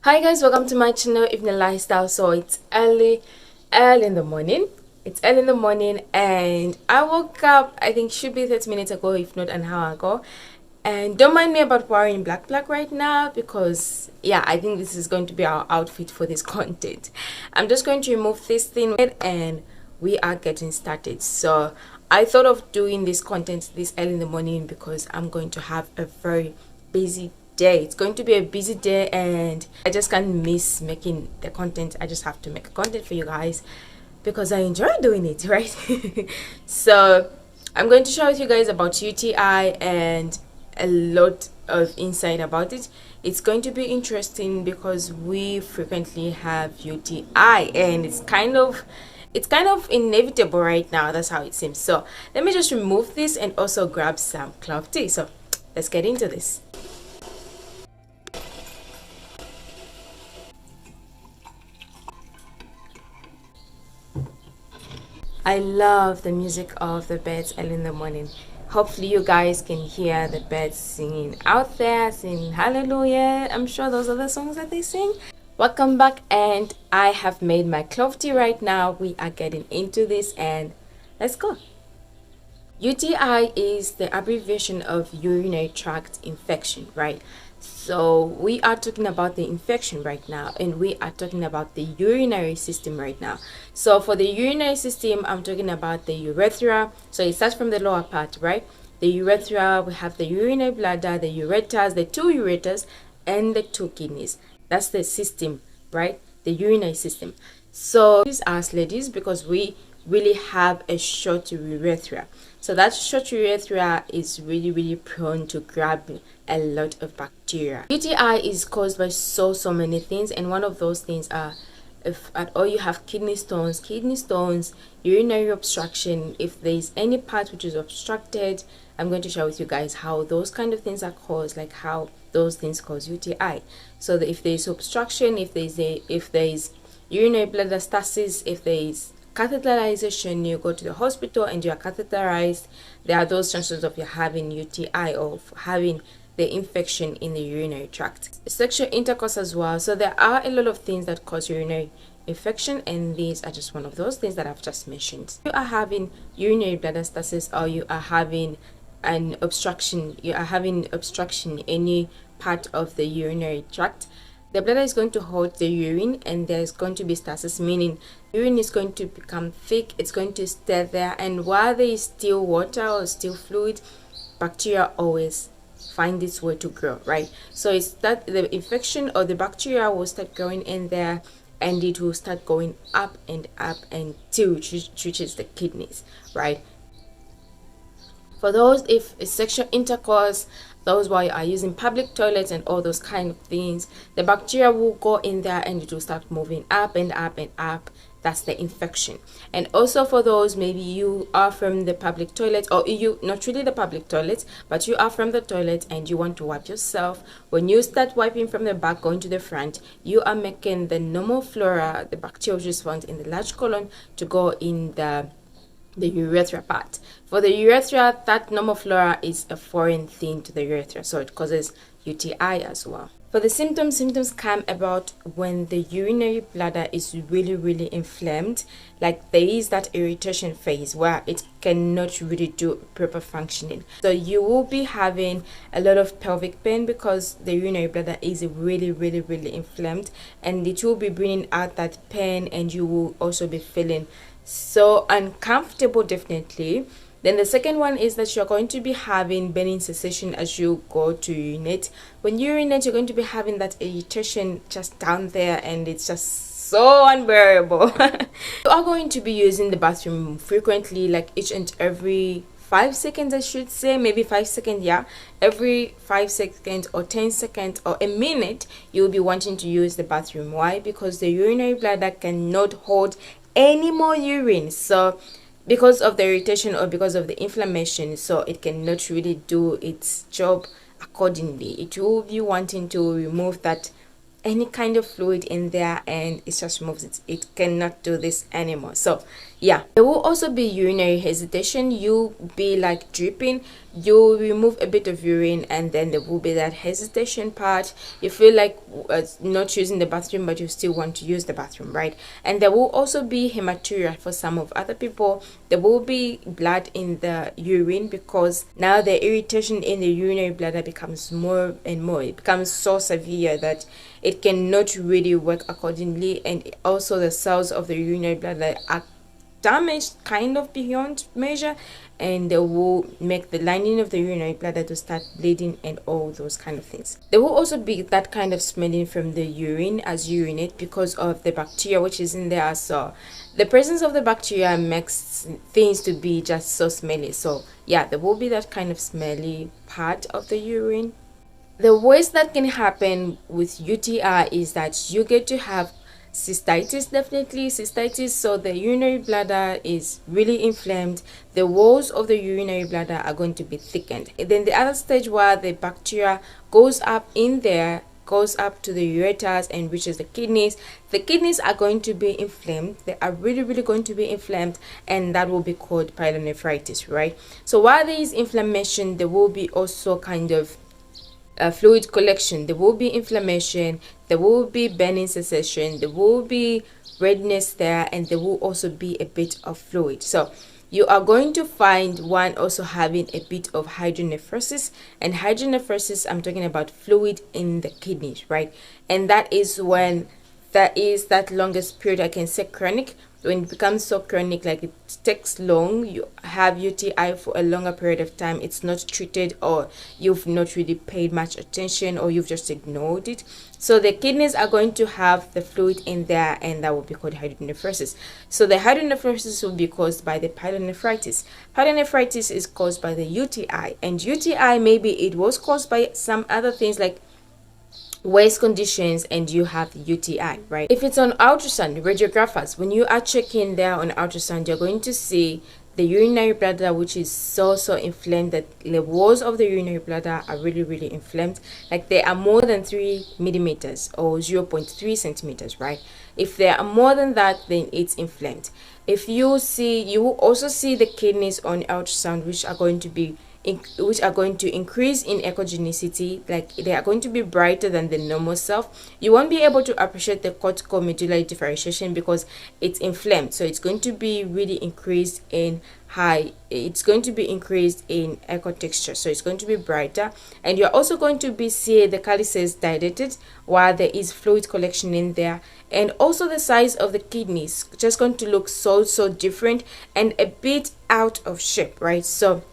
Hi guys, welcome to my channel, Evna Lifestyle. So it's early in the morning. It's early in the morning and I woke up, I think should be 30 minutes ago, if not an hour ago. And don't mind me about wearing black right now because yeah, I think this is going to be our outfit for this content. I'm just going to remove this thing and we are getting started. So I thought of doing this content this early in the morning because I'm going to have a very busy day. It's going to be a busy day and I just can't miss making the content. I just have to make content for you guys because I enjoy doing it, right? So I'm going to share with you guys about UTI and a lot of insight about it. It's going to be interesting because we frequently have UTI and it's kind of inevitable right now. That's how it seems. So let me just remove this and also grab some clove tea. So let's get into this. I love the music of the birds early in the morning. Hopefully you guys can hear the birds singing out there, singing hallelujah. I'm sure those are the songs that they sing. Welcome back, and I have made my clove tea right now. We are getting into this and let's go. UTI is the abbreviation of urinary tract infection, right? So we are talking about the infection right now and we are talking about the urinary system right now. So for the urinary system, I'm talking about the urethra. So it starts from the lower part, right? The urethra, we have the urinary bladder, the ureters, the two ureters and the two kidneys. That's the system, right? The urinary system. So these are us ladies because we really have a short urethra. So that short urethra is really prone to grab a lot of bacteria. UTI is caused by so many things, and one of those things are if at all you have kidney stones, urinary obstruction. If there is any part which is obstructed, I'm going to share with you guys how those kind of things are caused, like how those things cause UTI. So that if there is obstruction, if there is urinary bladder stasis, if there is catheterization, you go to the hospital and you are catheterized, there are those chances of you having UTI or having the infection in the urinary tract. Sexual intercourse as well. So there are a lot of things that cause urinary infection and these are just one of those things that I've just mentioned. You are having urinary bladder stasis or you are having an obstruction, in any part of the urinary tract, the bladder is going to hold the urine and there's going to be stasis, meaning urine is going to become thick, it's going to stay there, and while there is still water or still fluid, bacteria always find its way to grow, right? So it's that the infection or the bacteria will start growing in there and it will start going up and up until it reaches the kidneys, right? For those, if it's sexual intercourse, those while you are using public toilets and all those kind of things, the bacteria will go in there and it will start moving up and up and up. That's the infection. And also for those, maybe you are from the public toilet, or you not really the public toilet, but you are from the toilet and you want to wipe yourself. When you start wiping from the back going to the front, you are making the normal flora, the bacteria which is found in the large colon, to go in the urethra part. For the urethra, that normal flora is a foreign thing to the urethra, so it causes UTI as well. For the symptoms come about when the urinary bladder is really inflamed, like there is that irritation phase where it cannot really do proper functioning. So you will be having a lot of pelvic pain because the urinary bladder is really inflamed and it will be bringing out that pain, and you will also be feeling so uncomfortable, definitely. Then the second one is that you're going to be having burning sensation as you go to urinate. When you urinate, you're going to be having that irritation just down there and it's just so unbearable. You are going to be using the bathroom frequently, like each and every 5 seconds, I should say, maybe 5 seconds, yeah. Every 5 seconds or 10 seconds or a minute, you'll be wanting to use the bathroom. Why? Because the urinary bladder cannot hold any more urine, so because of the irritation or because of the inflammation, so it cannot really do its job accordingly. It will be wanting to remove that any kind of fluid in there and it just removes it cannot do this anymore. So yeah, there will also be urinary hesitation. You'll be like dripping you remove a bit of urine, and then there will be that hesitation part. You feel like not using the bathroom, but you still want to use the bathroom, right? And there will also be hematuria for some of other people. There will be blood in the urine because now the irritation in the urinary bladder becomes more and more. It becomes so severe that it cannot really work accordingly, and also the cells of the urinary bladder are damaged kind of beyond measure, and they will make the lining of the urinary bladder to start bleeding and all those kind of things. There will also be that kind of smelling from the urine as you urinate because of the bacteria which is in there. So the presence of the bacteria makes things to be just so smelly. So yeah, there will be that kind of smelly part of the urine. The worst that can happen with UTI is that you get to have cystitis, definitely cystitis. So the urinary bladder is really inflamed. The walls of the urinary bladder are going to be thickened. And then the other stage where the bacteria goes up in there, goes up to the ureters and reaches the kidneys. The kidneys are going to be inflamed. They are really going to be inflamed, and that will be called pyelonephritis, right? So while there is inflammation, there will be also kind of fluid collection. There will be inflammation, there will be burning sensation, there will be redness there, and there will also be a bit of fluid. So you are going to find one also having a bit of hydronephrosis, and hydronephrosis, I'm talking about fluid in the kidneys, right? And that is when that is that longest period, I can say chronic. When it becomes so chronic, like it takes long, you have UTI for a longer period of time, it's not treated, or you've not really paid much attention, or you've just ignored it. So the kidneys are going to have the fluid in there, and that will be called hydronephrosis. So the hydronephrosis will be caused by the pyelonephritis. Pyelonephritis is caused by the UTI, and UTI, maybe it was caused by some other things like waste conditions, and you have UTI, right? If it's on ultrasound, radiographers, when you are checking there on ultrasound, you're going to see the urinary bladder, which is so inflamed that the walls of the urinary bladder are really inflamed. Like they are more than 3 millimeters or 0.3 centimeters, right? If they are more than that, then it's inflamed. If you see, you will also see the kidneys on ultrasound, which are going to increase in echogenicity, like they are going to be brighter than the normal self. You won't be able to appreciate the cortical medullary differentiation because it's inflamed, so it's going to be really increased in it's going to be increased in echo texture, so it's going to be brighter. And you're also going to be seeing the calyces dilated while there is fluid collection in there, and also the size of the kidneys just going to look so different and a bit out of shape, right? So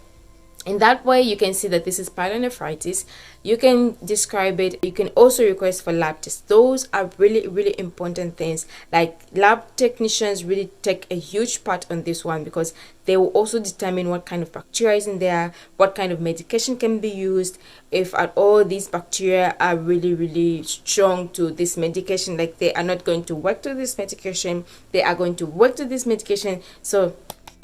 in that way, you can see that this is pyelonephritis. You can describe it. You can also request for lab tests. Those are really important things. Like lab technicians really take a huge part on this one because they will also determine what kind of bacteria is in there, what kind of medication can be used, if at all these bacteria are really strong to this medication, like they are not going to work to this medication, they are going to work to this medication. So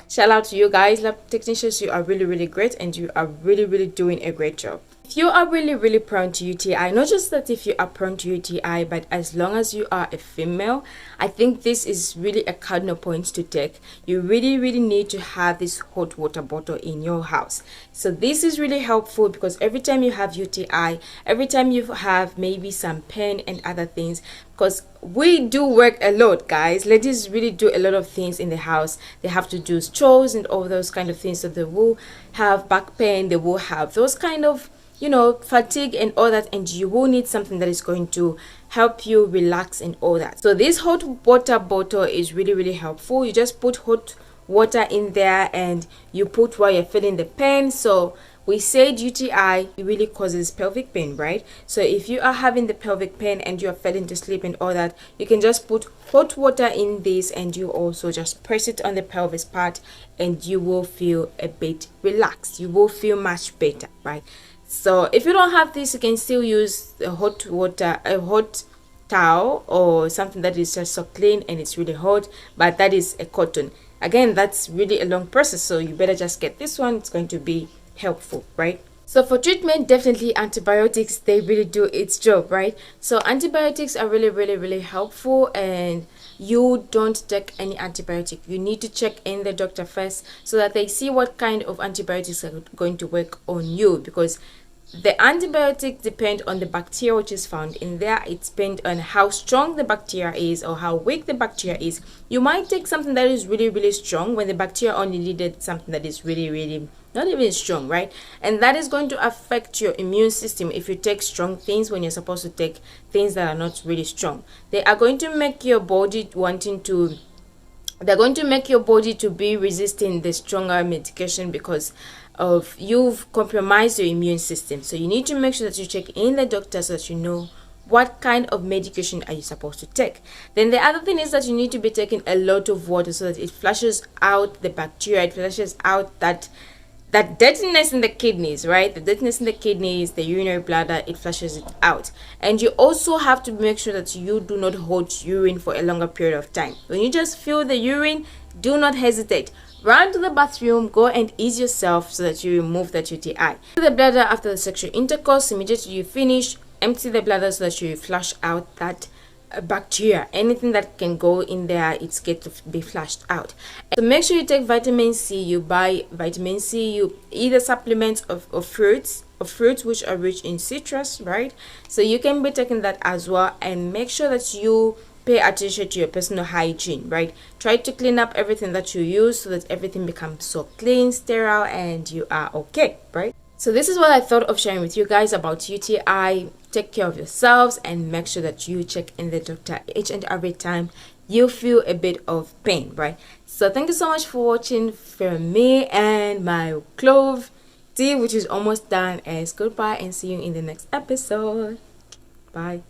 shout out to you guys, lab technicians. You are really great, and you are really doing a great job. If you are really prone to UTI, not just that if you are prone to UTI, but as long as you are a female, I think this is really a cardinal point to take. You really need to have this hot water bottle in your house. So this is really helpful because every time you have UTI, every time you have maybe some pain and other things, because we do work a lot, guys. Ladies really do a lot of things in the house. They have to do chores and all those kind of things, so they will have back pain, they will have those kind of, you know, fatigue and all that, and you will need something that is going to help you relax and all that. So this hot water bottle is really helpful. You just put hot water in there and you put while you're feeling the pain. So we said UTI, it really causes pelvic pain, right? So if you are having the pelvic pain and you're failing to sleep and all that, you can just put hot water in this, and you also just press it on the pelvis part, and you will feel a bit relaxed. You will feel much better, right? So if you don't have this, you can still use a hot water, a hot towel, or something that is just so clean and it's really hot, but that is a cotton. Again, that's really a long process, so you better just get this one. It's going to be helpful, right? So for treatment, definitely antibiotics, they really do its job, right? So antibiotics are really, really, really helpful, and you don't take any antibiotic. You need to check in the doctor first so that they see what kind of antibiotics are going to work on you, because the antibiotics depend on the bacteria which is found in there. It depends on how strong the bacteria is or how weak the bacteria is. You might take something that is really, really strong when the bacteria only needed something that is really, really not even strong, right? And that is going to affect your immune system if you take strong things when you're supposed to take things that are not really strong. They are going to make your body they're going to make your body to be resisting the stronger medication because of you've compromised your immune system. So you need to make sure that you check in the doctor so that you know what kind of medication are you supposed to take. Then the other thing is that you need to be taking a lot of water so that it flushes out the bacteria, it flushes out that dirtiness in the kidneys, right? The dirtiness in the kidneys, the urinary bladder, it flushes it out. And you also have to make sure that you do not hold urine for a longer period of time. When you just feel the urine, do not hesitate. Run to the bathroom, go and ease yourself so that you remove that UTI. The bladder after the sexual intercourse, immediately you finish, empty the bladder so that you flush out that bacteria. Anything that can go in there, it's get to be flushed out. So make sure you take vitamin C. You buy vitamin C, you either supplements of fruits which are rich in citrus, right? So you can be taking that as well, and make sure that you pay attention to your personal hygiene, right? Try to clean up everything that you use so that everything becomes so clean, sterile, and you are okay, right? So this is what I thought of sharing with you guys about UTI. Take care of yourselves and make sure that you check in the doctor each and every time you feel a bit of pain, right? So thank you so much for watching from me and my clove tea, which is almost done. As goodbye and see you in the next episode. Bye.